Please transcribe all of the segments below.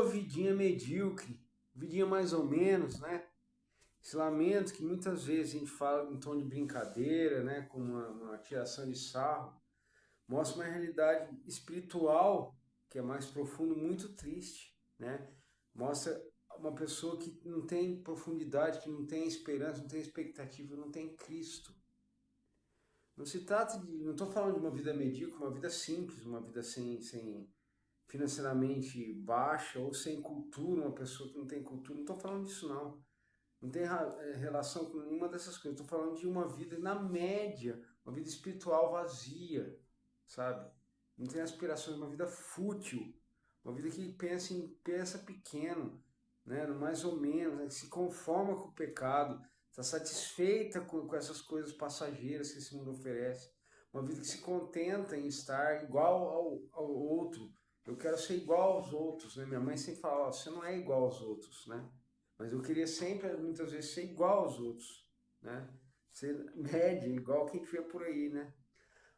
Ô, vidinha medíocre, vidinha mais ou menos, né? Esse lamento que muitas vezes a gente fala em tom de brincadeira, né? Com uma tiração de sarro, mostra uma realidade espiritual que é mais profunda, muito triste, né? Mostra uma pessoa que não tem profundidade, que não tem esperança, não tem expectativa, não tem Cristo. Não se trata de, não estou falando de uma vida medíocre, uma vida simples, uma vida sem financeiramente baixa ou sem cultura, uma pessoa que não tem cultura. Não estou falando disso não. Não tem relação com nenhuma dessas coisas. Estou falando de uma vida na média, uma vida espiritual vazia, sabe? Não tem aspirações, uma vida fútil, uma vida que pensa pequeno, né? Mais ou menos, né? Que se conforma com o pecado, está satisfeita com essas coisas passageiras que esse mundo oferece. Uma vida que se contenta em estar igual ao outro. Eu quero ser igual aos outros, né? Minha mãe sempre fala, oh, você não é igual aos outros, né? Mas eu queria sempre, muitas vezes, ser igual aos outros, né? Ser média, igual quem vê por aí, né?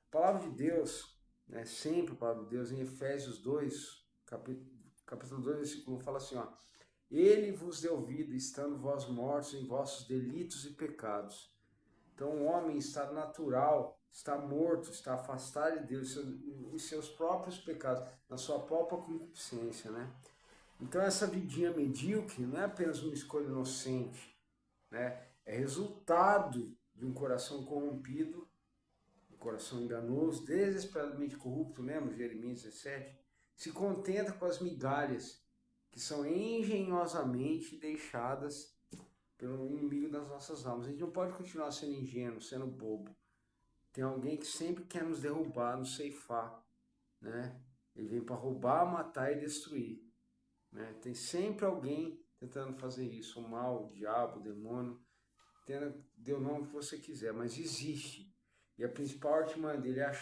A palavra de Deus, né? Sempre a palavra de Deus, em Efésios 2, capítulo 2, versículo 1, fala assim, ó. Ele vos deu vida, estando vós mortos em vossos delitos e pecados. Então o homem em estado natural está morto, está afastado de Deus em seus próprios pecados, na sua própria concupiscência, né? Então essa vidinha medíocre não é apenas uma escolha inocente, né? É resultado de um coração corrompido, um coração enganoso, desesperadamente corrupto, lembra Jeremias 17? Se contenta com as migalhas que são engenhosamente deixadas pelo inimigo das nossas almas. A gente não pode continuar sendo ingênuo, sendo bobo. Tem alguém que sempre quer nos derrubar, nos ceifar, né? Ele vem para roubar, matar e destruir. Né? Tem sempre alguém tentando fazer isso, o mal, o diabo, o demônio, dê o nome que você quiser, mas existe. E a principal artimanha dele é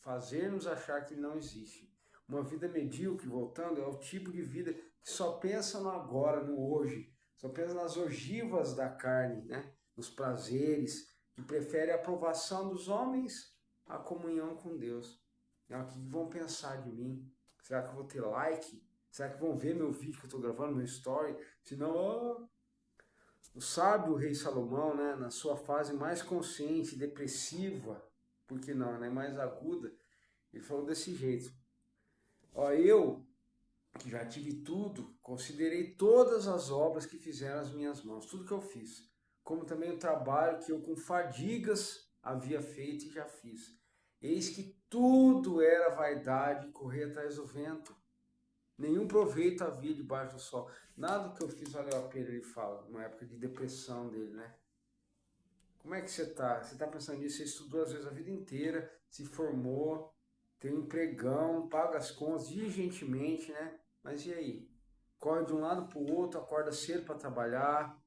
fazer-nos achar que ele não existe. Uma vida medíocre, voltando, é o tipo de vida que só pensa no agora, no hoje, só pensa nas ogivas da carne, né? Nos prazeres, que prefere a aprovação dos homens à comunhão com Deus. O que vão pensar de mim? Será que eu vou ter like? Será que vão ver meu vídeo que eu estou gravando, meu story? Senão, oh, o sábio rei Salomão, né, na sua fase mais consciente, depressiva, porque não, né, mais aguda, ele falou desse jeito. Ó, eu, que já tive tudo, considerei todas as obras que fizeram as minhas mãos, tudo que eu fiz, como também o trabalho que eu com fadigas havia feito e já fiz. Eis que tudo era vaidade e correr atrás do vento. Nenhum proveito havia debaixo do sol. Nada que eu fiz valeu a pena, ele fala, numa época de depressão dele, né? Como é que você tá? Você tá pensando nisso? Você estudou às vezes a vida inteira, se formou, tem um empregão, paga as contas diligentemente, né? Mas e aí? Corre de um lado para o outro, acorda cedo para trabalhar,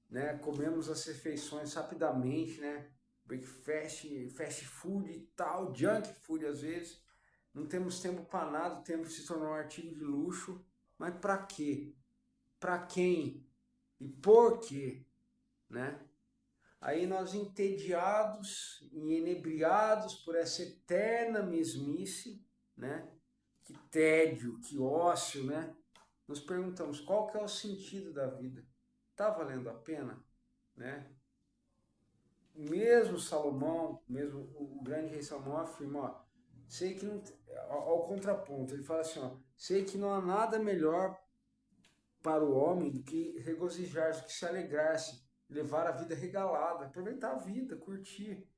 né? Comemos as refeições rapidamente, né? Breakfast, fast food e tal, junk food às vezes. Não temos tempo para nada, o tempo se tornou um artigo de luxo. Mas para quê? Para quem? E por quê? Né? Aí nós entediados e enebriados por essa eterna mesmice, né? Que tédio, que ócio, né? Nos perguntamos qual que é o sentido da vida? Tá valendo a pena, né? Mesmo Salomão, mesmo o grande rei Salomão afirma, ó, sei que não, ao contraponto, ele fala assim, ó, sei que não há nada melhor para o homem do que regozijar-se, do que se alegrar-se, levar a vida regalada, aproveitar a vida, curtir.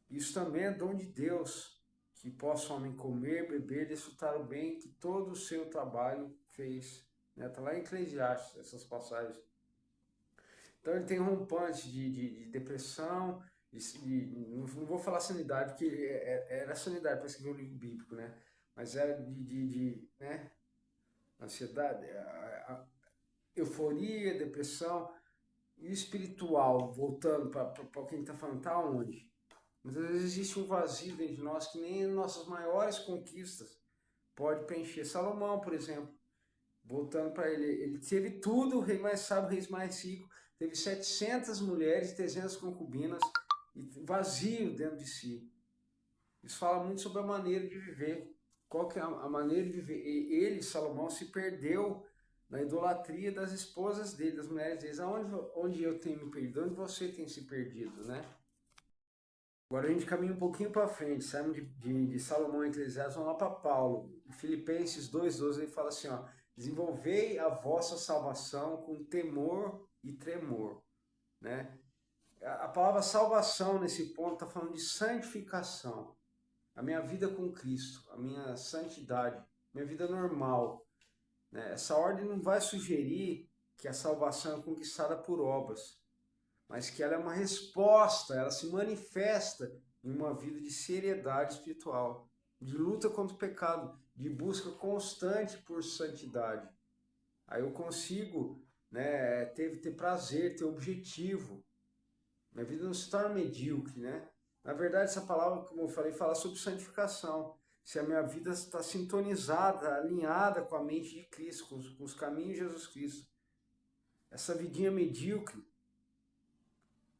Isso também é dom de Deus, que possa o homem comer, beber, desfrutar o bem que todo o seu trabalho fez. Está lá em Eclesiastes, essas passagens. Então ele tem rompante de depressão, não vou falar sanidade, porque era sanidade para escrever um livro bíblico, né? Mas era né? Ansiedade, euforia, depressão e espiritual, voltando para o que a gente está falando, está onde? Muitas vezes existe um vazio dentro de nós que nem nossas maiores conquistas pode preencher. Salomão, por exemplo, voltando para ele teve tudo, o rei mais sábio, o rei mais rico, teve 700 mulheres, 300 concubinas, e vazio dentro de si. Isso fala muito sobre a maneira de viver qual que é a maneira de viver. E ele, Salomão, se perdeu na idolatria das esposas dele, das mulheres dele. Onde eu tenho me perdido? Onde você tem se perdido, né? Agora a gente caminha um pouquinho para frente, saímos de Salomão e Eclesiastes, vamos lá para Paulo. Em Filipenses 2,12 ele fala assim, ó, desenvolvei a vossa salvação com temor e tremor, né? A palavra salvação nesse ponto está falando de santificação. A minha vida com Cristo, a minha santidade, minha vida normal, né? Essa ordem não vai sugerir que a salvação é conquistada por obras, mas que ela é uma resposta, ela se manifesta em uma vida de seriedade espiritual, de luta contra o pecado, de busca constante por santidade. Aí eu consigo, né, ter prazer, ter objetivo. Minha vida não se torna medíocre, né? Na verdade, essa palavra, como eu falei, fala sobre santificação. Se a minha vida está sintonizada, alinhada com a mente de Cristo, com os caminhos de Jesus Cristo. Essa vidinha medíocre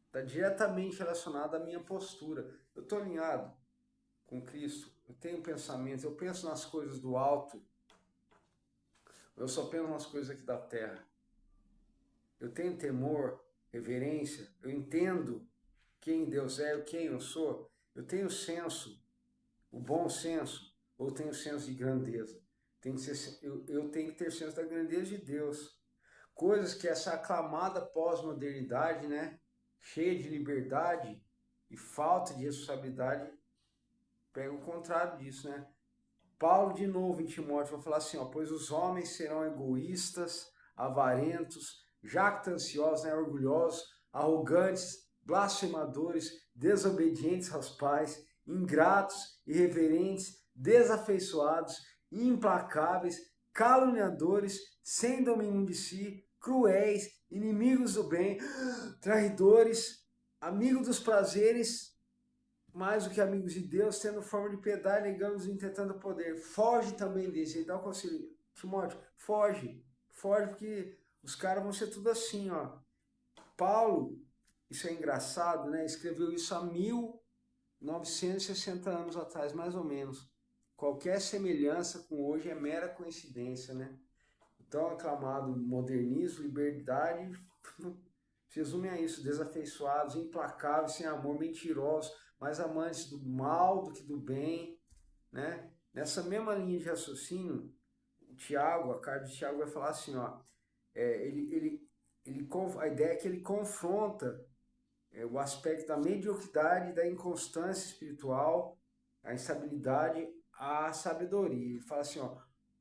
está diretamente relacionada à minha postura. Eu estou alinhado com Cristo, eu tenho pensamentos, eu penso nas coisas do alto, eu só penso nas coisas aqui da terra. Eu tenho temor, reverência, eu entendo quem Deus é, quem eu sou, eu tenho senso, o bom senso, ou tenho senso de grandeza. Eu tenho que ter senso da grandeza de Deus. Coisas que essa aclamada pós-modernidade, né, cheia de liberdade e falta de responsabilidade, pega o contrário disso, né? Paulo, de novo, em Timóteo, vai falar assim, ó, pois os homens serão egoístas, avarentos, jactanciosos, né, orgulhosos, arrogantes, blasfemadores, desobedientes aos pais, ingratos, irreverentes, desafeiçoados, implacáveis, caluniadores, sem domínio de si, cruéis, inimigos do bem, traidores, amigos dos prazeres, mais do que amigos de Deus, tendo forma de piedade, negando-os e intentando poder. Foge também desse. Ele dá um conselho, Timóteo, foge, porque os caras vão ser tudo assim, ó. Paulo, isso é engraçado, né? Escreveu isso há 1960 anos atrás, mais ou menos. Qualquer semelhança com hoje é mera coincidência, né? Então, aclamado modernismo, liberdade, se resume a isso: desafeiçoados, implacáveis, sem amor, mentirosos, mais amantes do mal do que do bem, né? Nessa mesma linha de raciocínio, o Tiago, a carta de Tiago vai falar assim, ó, a ideia é que ele confronta o aspecto da mediocridade, da inconstância espiritual, a instabilidade, à sabedoria. Ele fala assim, ó,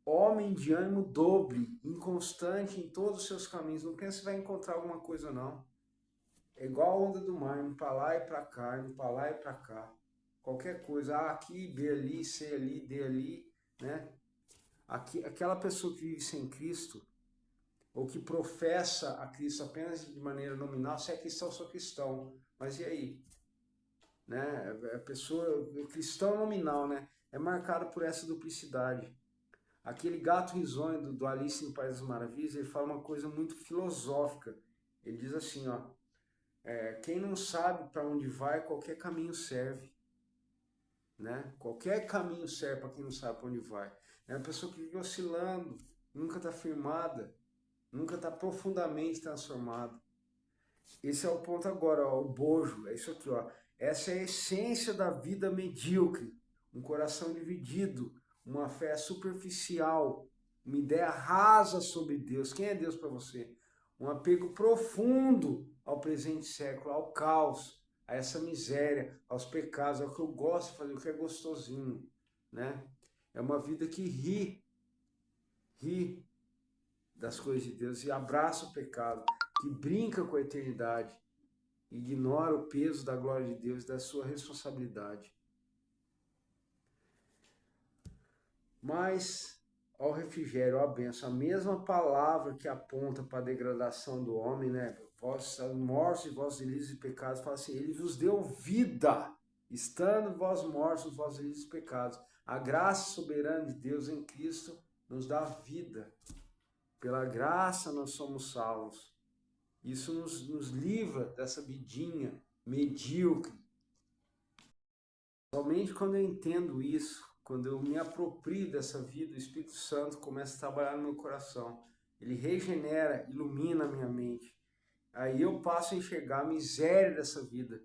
homem de ânimo dobre, inconstante em todos os seus caminhos. Não pensa que vai encontrar alguma coisa, não. É igual a onda do mar, indo para lá e para cá, indo para lá e para cá. Qualquer coisa, aqui, B ali, C ali, D ali, né? Aquela pessoa que vive sem Cristo, ou que professa a Cristo apenas de maneira nominal, se é cristão, sou cristão. Mas e aí? Né? A pessoa, cristão nominal, né? É marcado por essa duplicidade. Aquele gato risonho do Alice no País das Maravilhas, ele fala uma coisa muito filosófica. Ele diz assim, ó, quem não sabe para onde vai, qualquer caminho serve. Né? Qualquer caminho serve para quem não sabe para onde vai. É uma pessoa que vive oscilando, nunca está firmada, nunca está profundamente transformada. Esse é o ponto agora, ó, o bojo, é isso aqui, ó. Essa é a essência da vida medíocre, um coração dividido, uma fé superficial, uma ideia rasa sobre Deus. Quem é Deus para você? Um apego profundo ao presente século, ao caos, a essa miséria, aos pecados, ao que eu gosto de fazer, o que é gostosinho, né? É uma vida que ri das coisas de Deus e abraça o pecado, que brinca com a eternidade, ignora o peso da glória de Deus e da sua responsabilidade. Mas ao refrigério, à bênção, a mesma palavra que aponta para a degradação do homem, né? Vós mortos e vossos delitos e pecados, fala assim, ele vos deu vida, estando vós mortos nos vossos delitos e pecados. A graça soberana de Deus em Cristo nos dá vida. Pela graça nós somos salvos. Isso nos livra dessa vidinha medíocre. Somente quando eu entendo isso, quando eu me aproprio dessa vida, o Espírito Santo começa a trabalhar no meu coração. Ele regenera, ilumina a minha mente. Aí eu passo a enxergar a miséria dessa vida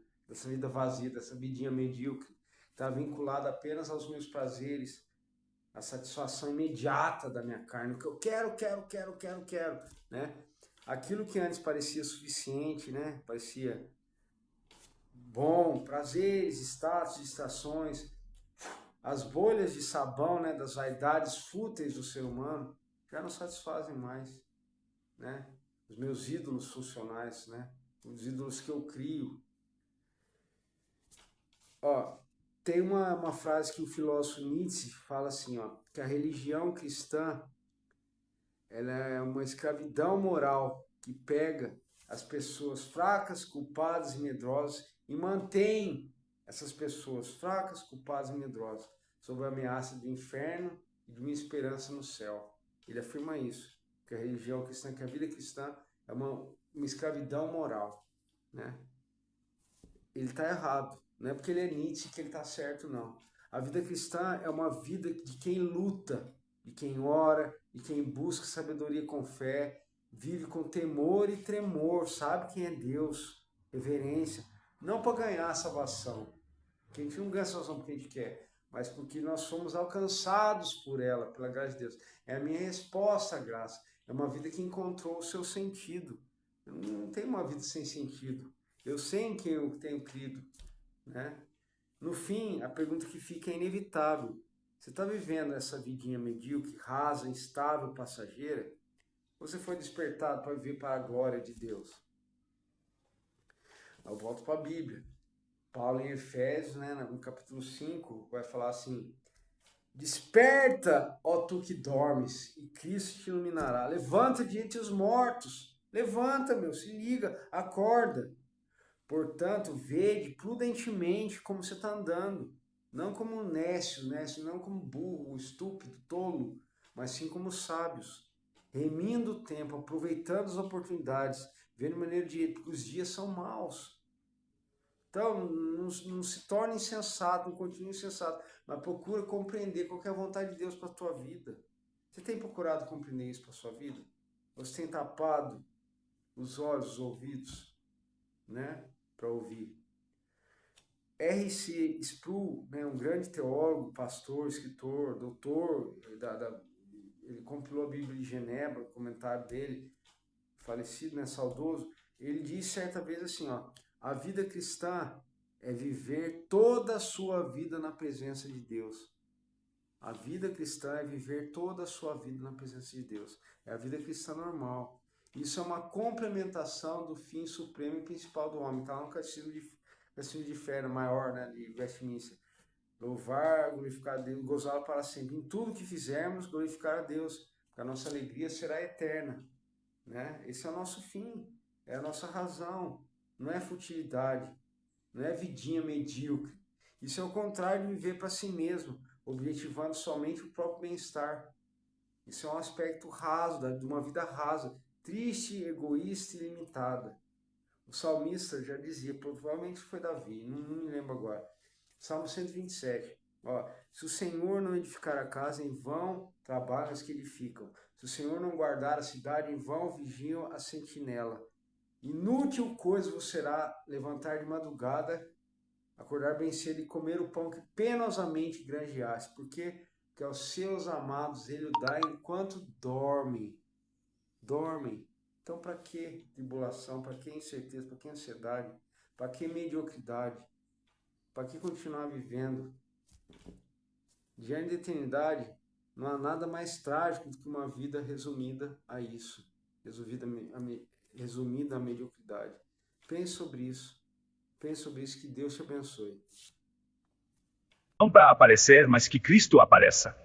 vazia, dessa vidinha medíocre, que está vinculada apenas aos meus prazeres, a satisfação imediata da minha carne, o que eu quero, né? Aquilo que antes parecia suficiente, né? Parecia bom, prazeres, status, distrações, as bolhas de sabão, né, das vaidades fúteis do ser humano, já não satisfazem mais, né? Os meus ídolos funcionais, né? Os ídolos que eu crio. Ó, tem uma frase que o filósofo Nietzsche fala assim, ó, que a religião cristã, ela é uma escravidão moral que pega as pessoas fracas, culpadas e medrosas e mantém essas pessoas fracas, culpadas e medrosas sob a ameaça do inferno e de uma esperança no céu. Ele afirma isso, que a religião cristã, que a vida cristã é uma escravidão moral, né? Ele está errado. Não é porque ele é Nietzsche que ele está certo, não. A vida cristã é uma vida de quem luta, de quem ora, de quem busca sabedoria com fé, vive com temor e tremor, sabe quem é Deus, reverência. Não para ganhar a salvação, porque a gente não ganha a salvação porque a gente quer, mas porque nós somos alcançados por ela, pela graça de Deus. É a minha resposta à graça. É uma vida que encontrou o seu sentido. Eu não tenho uma vida sem sentido. Eu sei em quem eu tenho crido, né? No fim, a pergunta que fica é inevitável. Você está vivendo essa vidinha medíocre, rasa, instável, passageira? Ou você foi despertado para viver para a glória de Deus? Eu volto para a Bíblia. Paulo em Efésios, né, no capítulo 5, vai falar assim: desperta, ó tu que dormes, e Cristo te iluminará. Levanta de entre os mortos. Levanta, meu, se liga, acorda. Portanto, vede prudentemente como você está andando, não como nécio, não como burro, estúpido, tolo, mas sim como sábios, remindo o tempo, aproveitando as oportunidades, vendo maneira de porque os dias são maus. Então, não se torne insensato, não continue insensato, mas procura compreender qual é a vontade de Deus para a tua vida. Você tem procurado compreender isso para a sua vida? Você tem tapado os olhos, os ouvidos, né, para ouvir? R.C. Sproul, né, um grande teólogo, pastor, escritor, doutor, ele compilou a Bíblia de Genebra, o comentário dele, falecido, né, saudoso, ele disse certa vez assim, ó, a vida cristã é viver toda a sua vida na presença de Deus. A vida cristã é viver toda a sua vida na presença de Deus. É a vida cristã normal. Isso é uma complementação do fim supremo e principal do homem. Está no Catecismo de Fé maior, né, de Westminster. Louvar, glorificar a Deus, gozá-lo para sempre. Em tudo que fizermos, glorificar a Deus, porque a nossa alegria será eterna, né? Esse é o nosso fim, é a nossa razão. Não é futilidade, não é vidinha medíocre. Isso é o contrário de viver para si mesmo, objetivando somente o próprio bem-estar. Isso é um aspecto raso, de uma vida rasa, triste, egoísta e limitada. O salmista já dizia, provavelmente foi Davi, não me lembro agora. Salmo 127. Ó, se o Senhor não edificar a casa, em vão trabalham os que edificam. Se o Senhor não guardar a cidade, em vão vigiam a sentinela. Inútil coisa vos será levantar de madrugada, acordar bem cedo e comer o pão que penosamente granjeaste. Por quê? Porque aos seus amados ele o dá enquanto dormem. Dormem. Então, para que tribulação? Para que incerteza? Para que ansiedade? Para que mediocridade? Para que continuar vivendo? Diante da eternidade, não há nada mais trágico do que uma vida resumida a isso. Resumida à mediocridade. Pense sobre isso. Pense sobre isso. Que Deus te abençoe. Não para aparecer, mas que Cristo apareça.